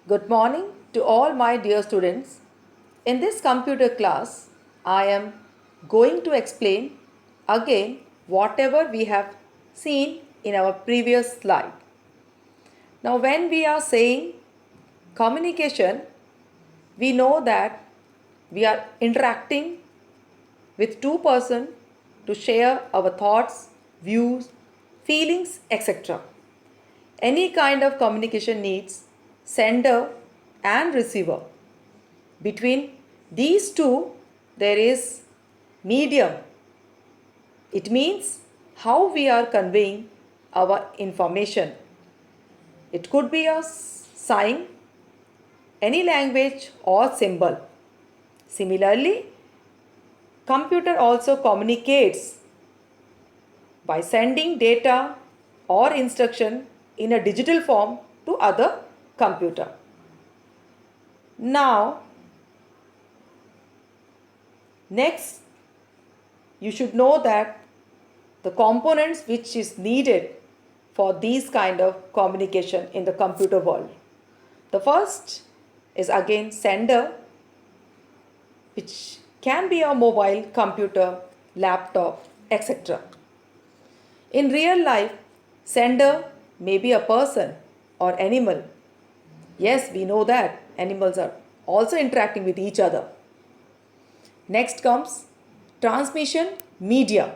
Good morning to all my dear students. In this computer class, I am going to explain again whatever we have seen in our previous slide. Now, when we are saying communication, we know that we are interacting with two persons to share our thoughts, views, feelings, etc. Any kind of communication needs sender and receiver. Between these two, there is medium. It means how we are conveying our information. It could be a sign, any language or symbol. Similarly, computer also communicates by sending data or instruction in a digital form to other computer. Now, next, you should know that the components which is needed for these kind of communication in the computer world. The first is again sender, which can be a mobile computer, laptop, etc. In real life, sender may be a person or animal. Yes, we know that animals are also interacting with each other. Next comes transmission media,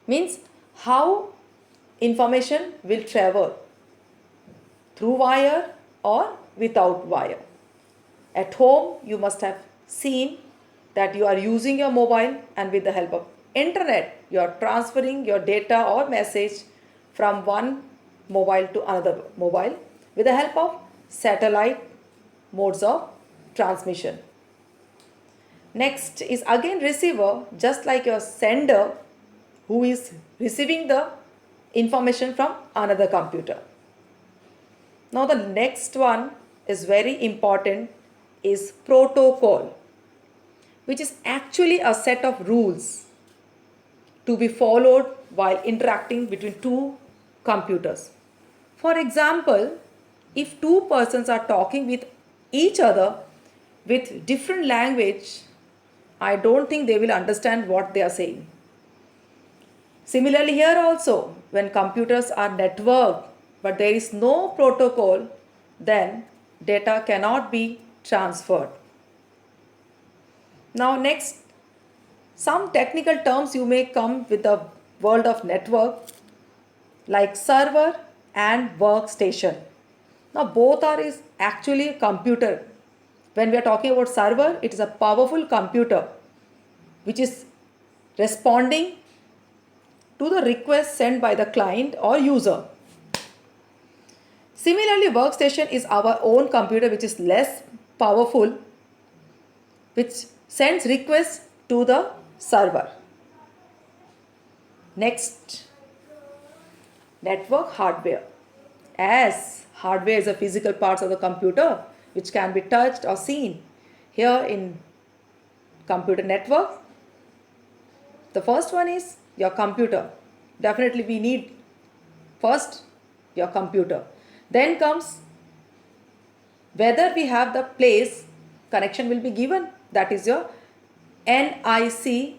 means how information will travel through wire or without wire. At home, you must have seen that you are using your mobile, and with the help of internet, you are transferring your data or message from one mobile to another mobile with the help of satellite modes of transmission. Next is again receiver, just like your sender who is receiving the information from another computer. Now the next one is very important, is protocol, which is actually a set of rules to be followed while interacting between two computers. For example, if two persons are talking with each other with different language, I don't think they will understand what they are saying. Similarly, here also, when computers are networked but there is no protocol, then data cannot be transferred. Now, next, some technical terms you may come with the world of network, like server and workstation. Now, both are is actually a computer. When we are talking about server, it is a powerful computer which is responding to the request sent by the client or user. Similarly, workstation is our own computer which is less powerful, which sends requests to the server. Next, network hardware. As hardware is a physical parts of the computer which can be touched or seen. Here in computer network, the first one is your computer. Definitely we need first your computer. Then comes whether we have the place connection will be given, that is your NIC,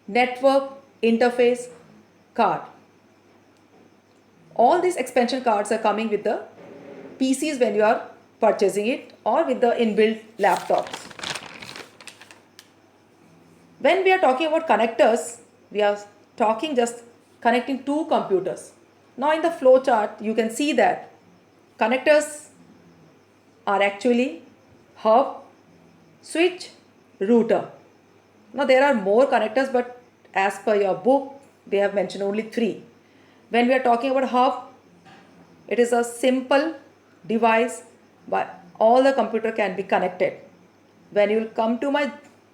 network interface card. All these expansion cards are coming with the PCs when you are purchasing it or with the inbuilt laptops. When we are talking about connectors, we are talking just connecting two computers. Now in the flow chart, you can see that connectors are actually hub, switch, router. Now there are more connectors, but as per your book, they have mentioned only 3. When we are talking about hub, it is a simple device, but all the computer can be connected. When you will come to my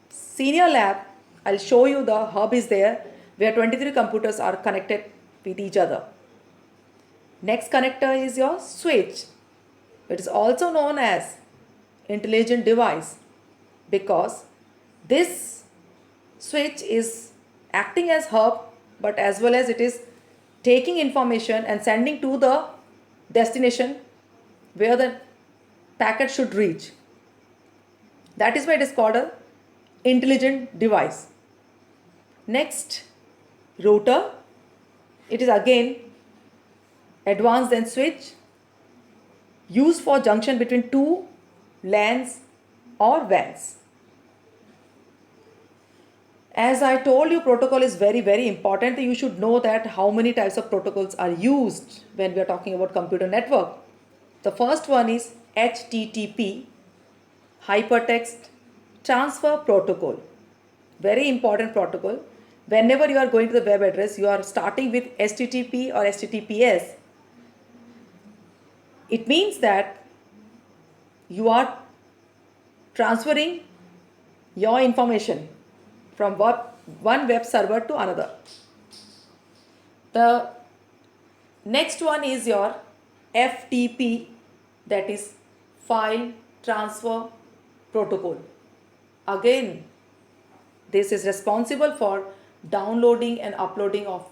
senior lab, I'll show you the hub is there where 23 computers are connected with each other. Next connector is your switch. It is also known as intelligent device because this switch is acting as hub, but as well as it is taking information and sending to the destination where the packet should reach. That is why it is called a intelligent device. Next, router. It is again advanced than switch, used for junction between two LANs or WANs. As I told you, protocol is very, very important. You should know that how many types of protocols are used when we are talking about computer network. The first one is HTTP, Hypertext Transfer Protocol. Very important protocol. Whenever you are going to the web address, you are starting with HTTP or HTTPS. It means that you are transferring your information from one web server to another. The next one is your FTP, that is File Transfer Protocol. Again, this is responsible for downloading and uploading of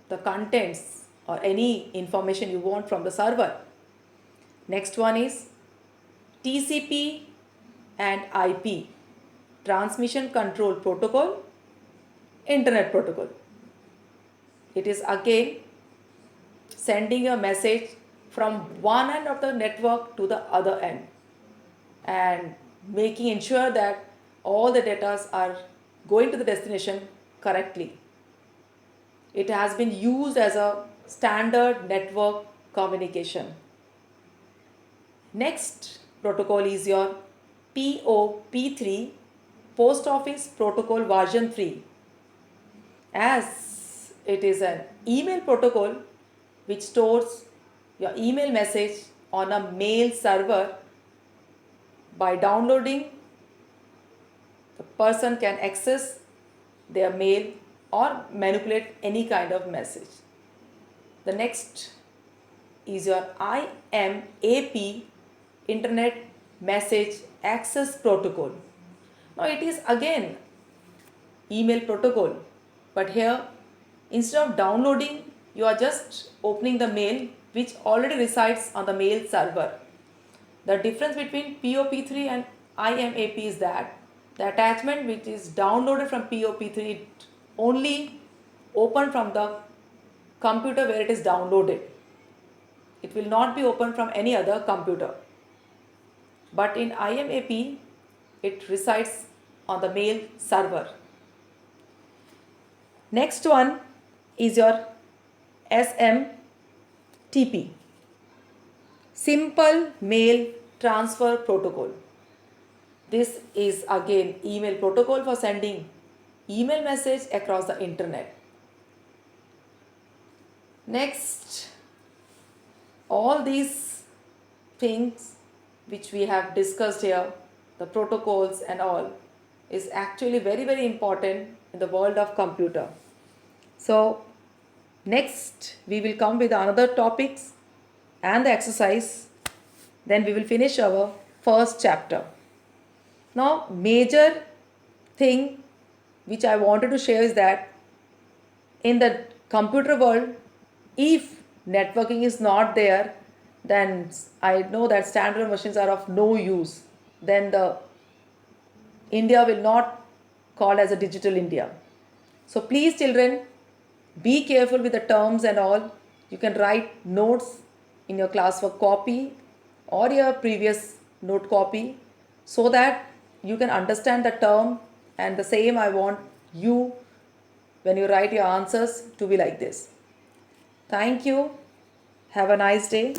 the contents or any information you want from the server. Next one is TCP and IP, Transmission Control Protocol, Internet Protocol. It is again sending a message from one end of the network to the other end and making ensure that all the data are going to the destination correctly. It has been used as a standard network communication. Next protocol is your POP3, Post Office Protocol version 3. As it is an email protocol which stores your email message on a mail server. By downloading, the person can access their mail or manipulate any kind of message. The next is your IMAP, Internet Message Access Protocol. Now it is again email protocol, but here instead of downloading, you are just opening the mail which already resides on the mail server. The difference between POP3 and IMAP is that the attachment which is downloaded from POP3 only open from the computer where it is downloaded. It will not be opened from any other computer. But in IMAP, it resides on the mail server. Next one is your SMTP, Simple Mail Transfer Protocol. This is again email protocol for sending email message across the internet. Next, all these things which we have discussed here, the protocols and all, is actually very, very important in the world of computer. So next we will come with another topics and the exercise. Then we will finish our first chapter. Now major thing which I wanted to share is that in the computer world, if networking is not there, then I know that standard machines are of no use. Then the India will not call as a digital India. So please children, be careful with the terms and all. You can write notes in your classwork copy or your previous note copy so that you can understand the term, and the same I want you when you write your answers to be like this. Thank you. Have a nice day.